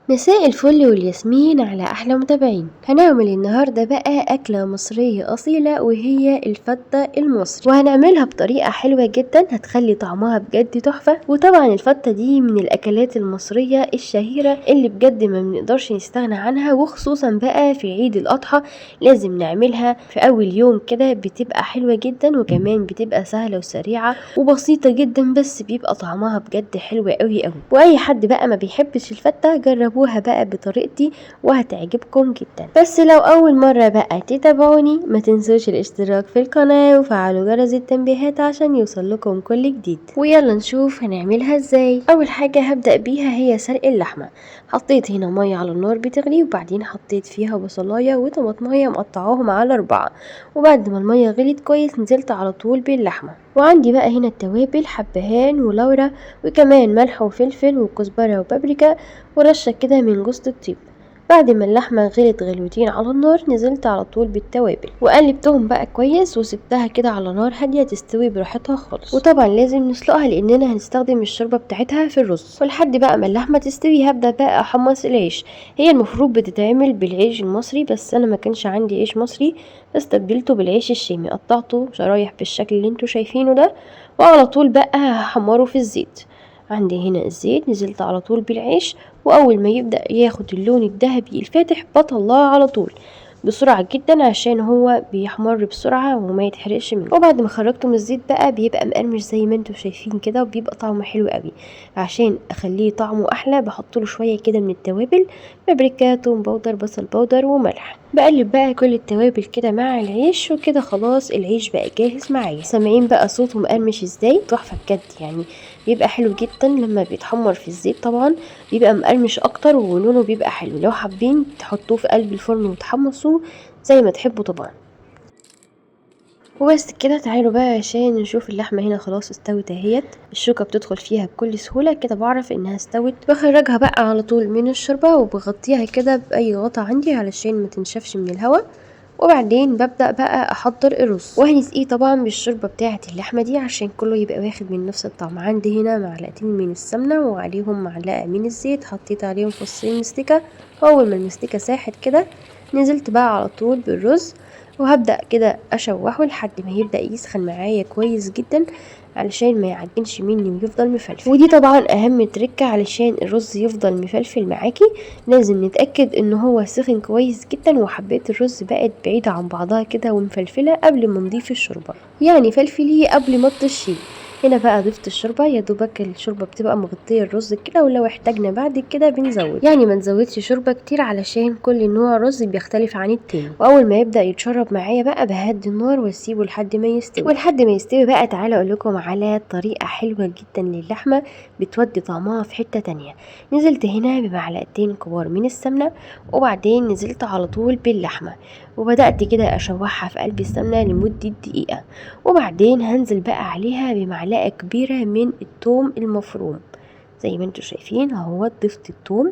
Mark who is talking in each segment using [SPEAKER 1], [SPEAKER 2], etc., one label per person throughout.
[SPEAKER 1] مساء الفل والياسمين على أحلى متابعين. هنعمل النهاردة بقى أكلة مصرية أصيلة وهي الفتة المصري، وهنعملها بطريقة حلوة جدا هتخلي طعمها بجد تحفة. وطبعا الفتة دي من الأكلات المصرية الشهيرة اللي بجد ما بنقدرش نستغنى عنها، وخصوصا بقى في عيد الأضحى لازم نعملها في أول يوم كده، بتبقى حلوة جدا وكمان بتبقى سهلة وسريعة وبسيطة جدا، بس بيبقى طعمها بجد حلو قوي قوي. وأي حد بقى ما بيحبش الفتة جربوها بقى بطريقتي وهتعجبكم جدا. بس لو اول مرة بقى تتابعوني ما تنسوش الاشتراك في القناة وفعلوا جرس التنبيهات عشان يوصل لكم كل جديد. ويلا نشوف هنعملها ازاي. اول حاجة هبدأ بيها هي سلق اللحمة. حطيت هنا مية على النار بتغلي، وبعدين حطيت فيها بصلاية وطماطمية مقطعاهم على 4، وبعد ما المية غليت كويس نزلت على طول باللحمة. وعندي بقى هنا التوابل حبهان ولورا وكمان ملح وفلفل وكزبرة وبابريكا ورشة كده من جوز الطيب. بعد ما اللحمة غلت غلوتين على النار نزلت على طول بالتوابل وقلبتهم بقى كويس وسبتها كده على نار هادية تستوي براحتها خالص. وطبعا لازم نسلقها لاننا هنستخدم الشوربة بتاعتها في الرز. ولحد بقى ما اللحمة تستوي هبدأ بقى احمص العيش. هي المفروض بتتعمل بالعيش المصري، بس انا ما كانش عندي عيش مصري فاستبدلته بالعيش الشامي، قطعته شرايح بالشكل اللي انتوا شايفينه ده، وعلى طول بقى هحمره في الزيت. عندي هنا الزيت نزلت على طول بالعيش، واول ما يبدأ ياخد اللون الذهبي الفاتح بطلعه على طول بسرعة جدا عشان هو بيحمر بسرعة وما يتحرقش منه. وبعد ما خرجته من الزيت بقى بيبقى مقرمش زي ما انتوا شايفين كده، وبيبقى طعمه حلو قوي. عشان اخليه طعمه احلى بحط له شوية كده من التوابل، بابريكا، توم باودر، بصل باودر، وملح. بقلب بقى كل التوابل كده مع العيش، وكده خلاص العيش بقى جاهز معايا. سامعين بقى صوته مقرمش ازاي؟ تحفة بجد يعني، بيبقى حلو جدا لما بيتحمر في الزيت. طبعا بيبقى مقرمش اكتر ولونه بيبقى حلو. لو حابين تحطوه في قلب الفرن وتحمصوه زي ما تحبوا طبعا. وبس كده، تعالوا بقى عشان نشوف اللحمة هنا خلاص استوت اهيت. الشوكة بتدخل فيها بكل سهولة كده، بعرف انها استوت. بخرجها بقى على طول من الشوربة وبغطيها كده بأي غطا عندي علشان ما تنشفش من الهواء. وبعدين ببدأ بقى احضر الرز وهنسقيه طبعا بالشوربة بتاعة اللحمة دي عشان كله يبقى واخد من نفس الطعم. عندي هنا معلقتين من السمنة وعليهم معلقة من الزيت، حطيت عليهم فصين مستكة، واول ما المستكة ساحت كده نزلت بقى على طول بالرز، وهبدأ كده اشوحه لحد ما يبدأ يسخن معايا كويس جدا علشان ما يعجنش مني ويفضل مفلفل. ودي طبعا اهم تركة علشان الرز يفضل مفلفل معاكي، لازم نتأكد ان هو سخن كويس جدا وحبات الرز بقت بعيدة عن بعضها كده ومفلفلة قبل ما نضيف الشوربة، يعني فلفليه قبل ما تطشيه. هنا بقى ضفت الشوربة، يا دوبك الشوربة بتبقى مغطية الرز كده، ولو احتاجنا بعد كده بنزود، يعني ما نزودش شوربة كتير علشان كل نوع رز بيختلف عن التاني. واول ما يبدأ يتشرب معايا بقى بهدي النار واسيبه لحد ما يستوي. ولحد ما يستوي بقى تعالى اقول لكم على طريقة حلوة جدا للحمة بتودي طعمها في حتة تانية. نزلت هنا بمعلقتين كبار من السمنة، وبعدين نزلت على طول باللحمة وبدأت كده اشوحها في قلب السمنة لمدة دقيقة. وبعدين هنزل بقى عليها بمعلقة كبيرة من الثوم المفروم زي ما انتوا شايفين اهو. ضفت الثوم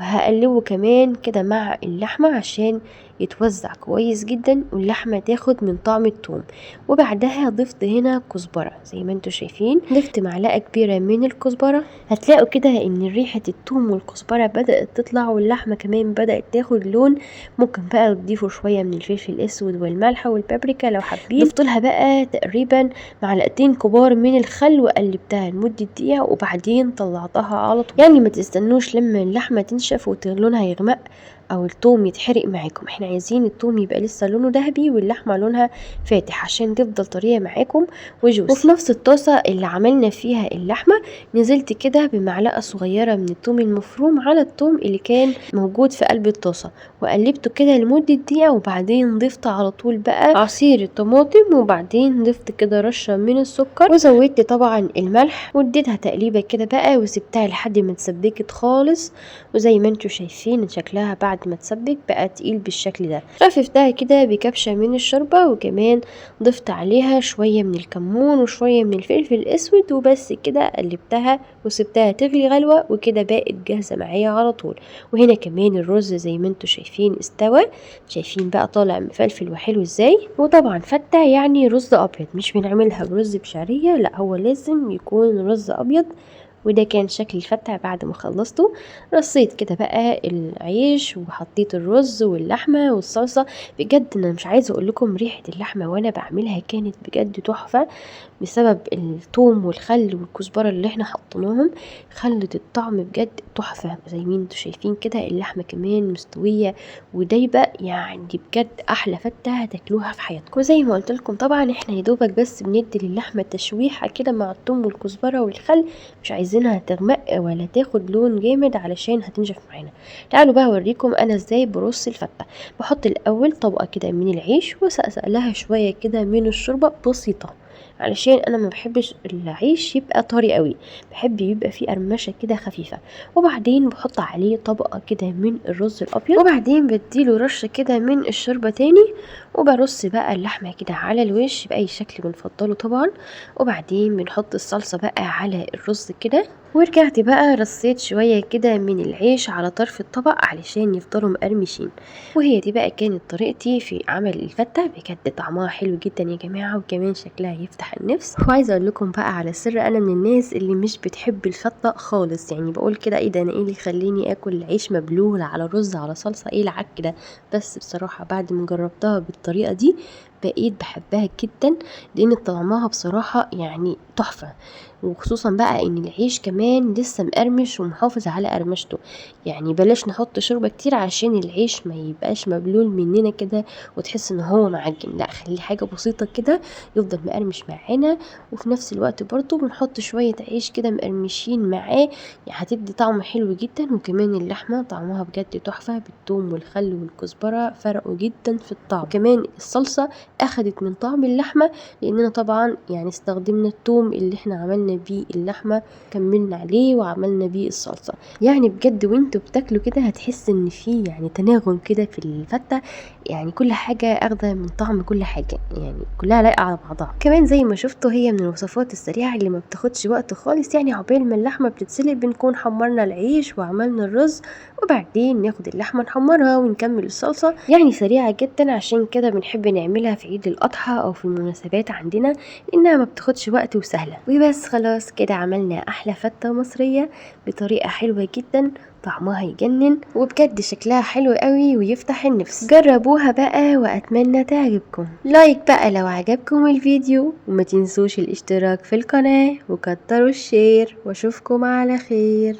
[SPEAKER 1] وهقلبه كمان كده مع اللحمة عشان يتوزع كويس جدا واللحمة تاخد من طعم الثوم. وبعدها ضفت هنا كزبرة زي ما انتوا شايفين، ضفت معلقة كبيرة من الكزبرة. هتلاقوا كده ان ريحة الثوم والكزبرة بدأت تطلع واللحمة كمان بدأت تاخد لون. ممكن بقى تضيفوا شوية من الفلفل الاسود والملح والبابريكا لو حابين. ضفت لها بقى تقريبا معلقتين كبار من الخل وقلبتها لمدة دقيقة، وبعدين طلعتها على طول. يعني ما تستنوش لما اللحمة تنشف ولونها يغمق او الثوم يتحرق معاكم، احنا عايزين الثوم يبقى لسه لونه ذهبي واللحمه لونها فاتح عشان تفضل طريه معاكم وجوسي. وفي نفس الطاسه اللي عملنا فيها اللحمه نزلت كده بمعلقه صغيره من الثوم المفروم على الثوم اللي كان موجود في قلب الطاسه، وقلبته كده لمده دقيقه. وبعدين ضفت على طول بقى عصير الطماطم، وبعدين ضفت كده رشه من السكر، وزودت طبعا الملح واديتها تقليبه كده بقى وسبتها لحد ما اتسبكت خالص. وزي ما انتوا شايفين شكلها بعد ما تسبك بقى تقيل بالشكل ده. خففتها كده بكبشة من الشوربة، وكمان ضفت عليها شوية من الكمون وشوية من الفلفل الاسود، وبس كده قلبتها وسبتها تغلي غلوة، وكده بقت جاهزة معايا على طول. وهنا كمان الرز زي ما انتوا شايفين استوى، شايفين بقى طالع مفلفل وحلو ازاي. وطبعا فتة يعني رز ابيض، مش بنعملها برز بشعرية، لا هو لازم يكون رز ابيض وده كان شكل الفتة بعد ما خلصته. رصيت كده بقى العيش وحطيت الرز واللحمة والصلصة. بجد انا مش عايزة اقول لكم ريحة اللحمة وانا بعملها كانت بجد تحفة، بسبب الثوم والخل والكزبرة اللي احنا حطيناهم، خلت الطعم بجد تحفة. زي ما انتوا شايفين كده اللحمة كمان مستوية ودايبة، يعني بجد احلى فتة هتاكلوها في حياتكم. وزي ما قلت لكم طبعا احنا يدوبك بس بندي للحمة تشويحة كده مع الثوم والكزبرة والخل، مش عايزينها تغمق ولا تاخد لون جامد علشان هتنشف معانا. تعالوا بقى اوريكم انا ازاي برص الفتة. بحط الاول طبقة كده من العيش واسقسق لها شوية كده من الشوربة بسيطة، علشان انا ما بحبش العيش يبقى طري قوي، بحب يبقى فيه قرمشه كده خفيفه. وبعدين بحط عليه طبقه كده من الرز الابيض، وبعدين بديله رشه كده من الشوربه تاني، وبرص بقى اللحمه كده على الوش باي شكل بنفضله طبعا. وبعدين بنحط الصلصه بقى على الرز كده، ورجعت بقى رصيت شوية كده من العيش على طرف الطبق علشان يفضلوا مقرمشين. وهي دي بقى كانت طريقتي في عمل الفتة، بجد طعمها حلو جدا يا جماعة، وكمان شكلها يفتح النفس. وعايزة اقول لكم بقى على سر، انا من الناس اللي مش بتحب الفتة خالص، يعني بقول كده ايه ده، انا ايه اللي يخليني اكل عيش مبلول على رز على صلصة، ايه العك ده. بس بصراحة بعد ما جربتها بالطريقة دي بقيت بحبها جدا، لان طعمها بصراحة يعني تحفة. وخصوصا بقى ان العيش كمان لسه مقرمش ومحافظ على قرمشته، يعني بلاش نحط شوربة كتير عشان العيش ما يبقاش مبلول مننا كده وتحس ان هو معجن، لا خلي حاجة بسيطة كده يفضل مقرمش معانا. وفي نفس الوقت برضو بنحط شوية عيش كده مقرمشين معاه، يعني هتدي طعم حلو جدا. وكمان اللحمة طعمها بجد تحفة بالثوم والخل والكزبرة، فرقوا جدا في الطعم. كمان الصلصة اخدت من طعم اللحمة، لاننا طبعا يعني استخدمنا الثوم اللي احنا عملنا بيه اللحمة، كملنا عليه وعملنا بيه الصلصة. يعني بجد وانتوا بتاكلوا كده هتحس ان في يعني تناغم كده في الفتة، يعني كل حاجة اخده من طعم كل حاجة، يعني كلها لايقة على بعضها. كمان زي ما شفتوا هي من الوصفات السريعة اللي ما بتاخدش وقت خالص، يعني عقبال ما اللحمة بتتسلق بنكون حمرنا العيش وعملنا الرز، وبعدين ناخد اللحمة نحمرها ونكمل الصلصة. يعني سريعة جدا، عشان كده بنحب نعملها في عيد الأضحى أو في المناسبات عندنا، لأنها ما بتاخدش وقت وسهلة. وبس خلاص كده عملنا أحلى فتة مصرية بطريقة حلوة جدا، طعمها يجنن وبجد شكلها حلو قوي ويفتح النفس. جربوها بقى وأتمنى تعجبكم. لايك بقى لو عجبكم الفيديو، وما تنسوش الاشتراك في القناة وكتروا الشير، واشوفكم على خير.